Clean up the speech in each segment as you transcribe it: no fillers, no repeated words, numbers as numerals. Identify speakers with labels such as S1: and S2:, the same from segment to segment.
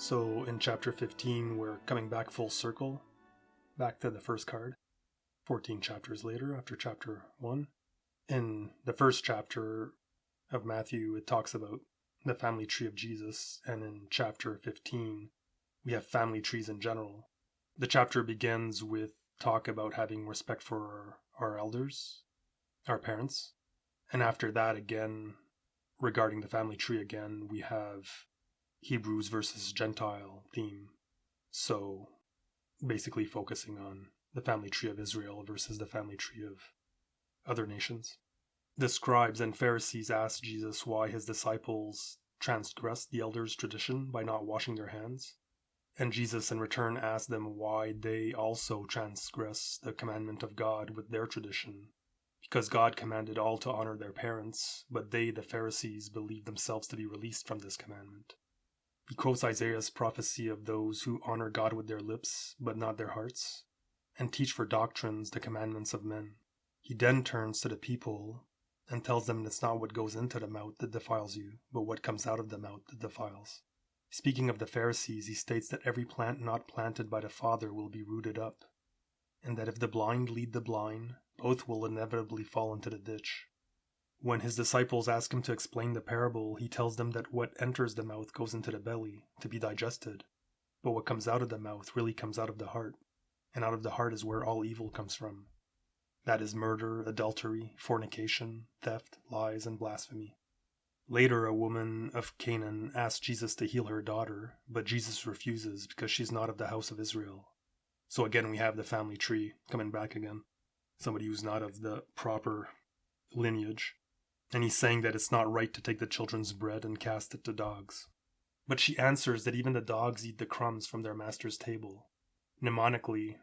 S1: So in chapter 15, we're coming back full circle, back to the first card, 14 chapters later after chapter 1. In the first chapter of Matthew, it talks about the family tree of Jesus, and in chapter 15, we have family trees in general. The chapter begins with talk about having respect for our elders, our parents, and after that, again, regarding the family tree again, we have Hebrews versus Gentile theme. So basically focusing on the family tree of Israel versus the family tree of other nations. The scribes and Pharisees asked Jesus why his disciples transgressed the elders' tradition by not washing their hands. And Jesus in return asked them why they also transgress the commandment of God with their tradition. Because God commanded all to honor their parents, but they, the Pharisees, believed themselves to be released from this commandment. He quotes Isaiah's prophecy of those who honor God with their lips, but not their hearts, and teach for doctrines the commandments of men. He then turns to the people and tells them it's not what goes into the mouth that defiles you, but what comes out of the mouth that defiles. Speaking of the Pharisees, he states that every plant not planted by the Father will be rooted up, and that if the blind lead the blind, both will inevitably fall into the ditch. When his disciples ask him to explain the parable, he tells them that what enters the mouth goes into the belly to be digested, but what comes out of the mouth really comes out of the heart, and out of the heart is where all evil comes from. That is murder, adultery, fornication, theft, lies, and blasphemy. Later, a woman of Canaan asks Jesus to heal her daughter, but Jesus refuses because she's not of the house of Israel. So again, we have the family tree coming back again. Somebody who's not of the proper lineage. And he's saying that it's not right to take the children's bread and cast it to dogs. But she answers that even the dogs eat the crumbs from their master's table. Mnemonically,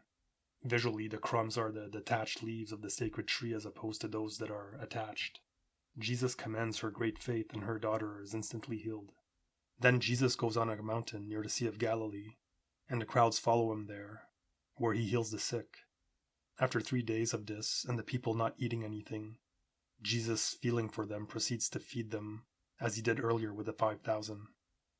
S1: visually, the crumbs are the detached leaves of the sacred tree as opposed to those that are attached. Jesus commends her great faith, and her daughter is instantly healed. Then Jesus goes on a mountain near the Sea of Galilee, and the crowds follow him there, where he heals the sick. After 3 days of this, and the people not eating anything, Jesus, feeling for them, proceeds to feed them, as he did earlier with the 5,000.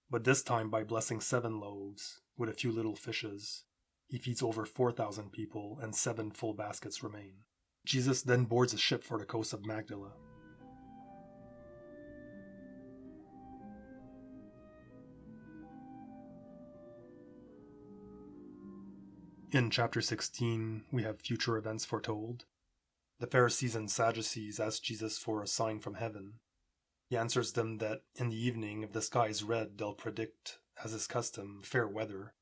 S1: But this time by blessing 7 loaves, with a few little fishes, he feeds over 4,000 people, and 7 full baskets remain. Jesus then boards a ship for the coast of Magdala. In chapter 16, we have future events foretold. The Pharisees and Sadducees ask Jesus for a sign from heaven. He answers them that in the evening, if the sky is red, they'll predict, as is custom, fair weather,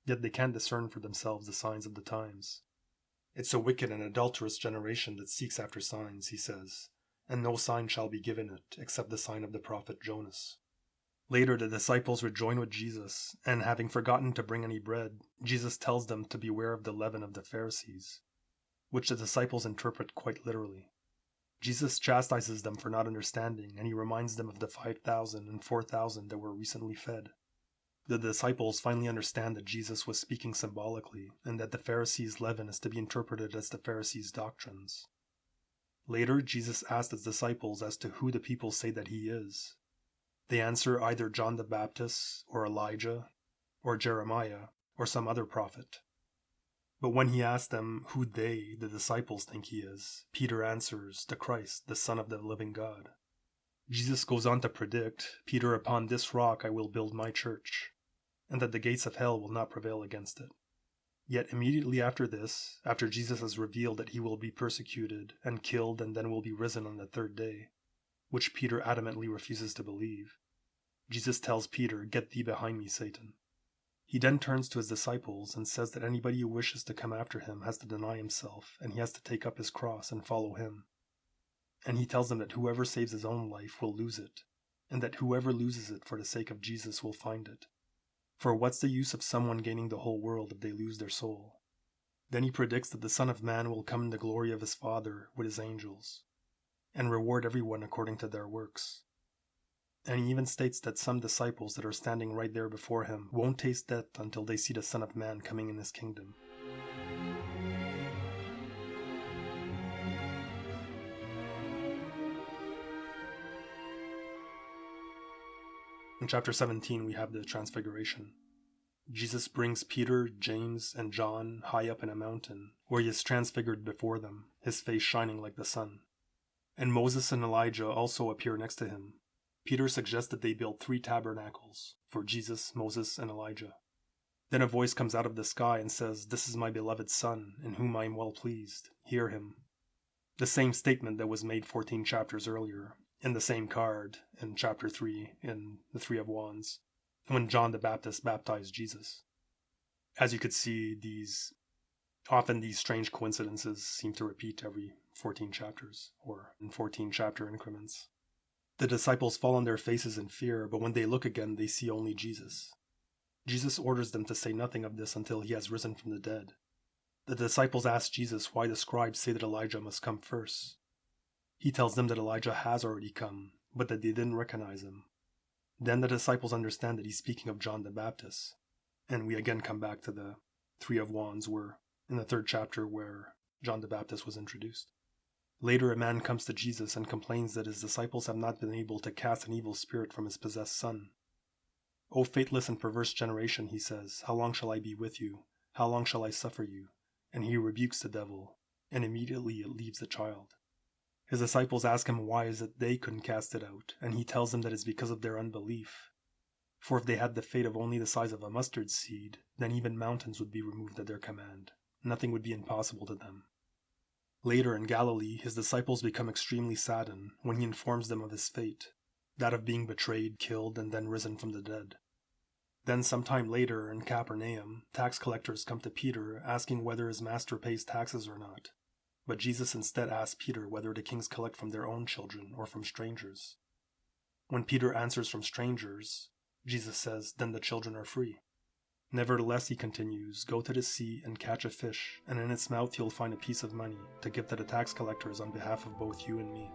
S1: yet they can't discern for themselves the signs of the times. It's a wicked and adulterous generation that seeks after signs, he says, and no sign shall be given it, except the sign of the prophet Jonas. Later, the disciples rejoin with Jesus, and having forgotten to bring any bread, Jesus tells them to beware of the leaven of the Pharisees, which the disciples interpret quite literally. Jesus chastises them for not understanding, and he reminds them of the 5,000 and 4,000 that were recently fed. The disciples finally understand that Jesus was speaking symbolically, and that the Pharisees' leaven is to be interpreted as the Pharisees' doctrines. Later, Jesus asked his disciples as to who the people say that he is. They answer either John the Baptist, or Elijah, or Jeremiah, or some other prophet. But when he asks them who they, the disciples, think he is, Peter answers, the Christ, the Son of the living God. Jesus goes on to predict, Peter, upon this rock I will build my church, and that the gates of hell will not prevail against it. Yet immediately after this, after Jesus has revealed that he will be persecuted and killed and then will be risen on the 3rd day, which Peter adamantly refuses to believe, Jesus tells Peter, "Get thee behind me, Satan." He then turns to his disciples and says that anybody who wishes to come after him has to deny himself, and he has to take up his cross and follow him. And he tells them that whoever saves his own life will lose it, and that whoever loses it for the sake of Jesus will find it. For what's the use of someone gaining the whole world if they lose their soul? Then he predicts that the Son of Man will come in the glory of his Father with his angels, and reward everyone according to their works. And he even states that some disciples that are standing right there before him won't taste death until they see the Son of Man coming in his kingdom. In chapter 17, we have the Transfiguration. Jesus brings Peter, James, and John high up in a mountain, where he is transfigured before them, his face shining like the sun. And Moses and Elijah also appear next to him. Peter suggests that they build 3 tabernacles for Jesus, Moses, and Elijah. Then a voice comes out of the sky and says, "This is my beloved Son, in whom I am well pleased. Hear him." The same statement that was made 14 chapters earlier, in the same card, in chapter 3, in the Three of Wands, when John the Baptist baptized Jesus. As you could see, often these strange coincidences seem to repeat every 14 chapters, or in 14 chapter increments. The disciples fall on their faces in fear, but when they look again, they see only Jesus. Jesus orders them to say nothing of this until he has risen from the dead. The disciples ask Jesus why the scribes say that Elijah must come first. He tells them that Elijah has already come, but that they didn't recognize him. Then the disciples understand that he's speaking of John the Baptist. And we again come back to the Three of Wands, in the 3rd chapter where John the Baptist was introduced. Later, a man comes to Jesus and complains that his disciples have not been able to cast an evil spirit from his possessed son. "O faithless and perverse generation," he says, "how long shall I be with you? How long shall I suffer you?" And he rebukes the devil, and immediately it leaves the child. His disciples ask him why is it they couldn't cast it out, and he tells them that it's because of their unbelief. For if they had the faith of only the size of a mustard seed, then even mountains would be removed at their command. Nothing would be impossible to them. Later in Galilee, his disciples become extremely saddened when he informs them of his fate, that of being betrayed, killed, and then risen from the dead. Then sometime later in Capernaum, tax collectors come to Peter asking whether his master pays taxes or not. But Jesus instead asks Peter whether the kings collect from their own children or from strangers. When Peter answers from strangers, Jesus says, "Then the children are free." "Nevertheless," he continues, "go to the sea and catch a fish, and in its mouth you'll find a piece of money to give to the tax collectors on behalf of both you and me."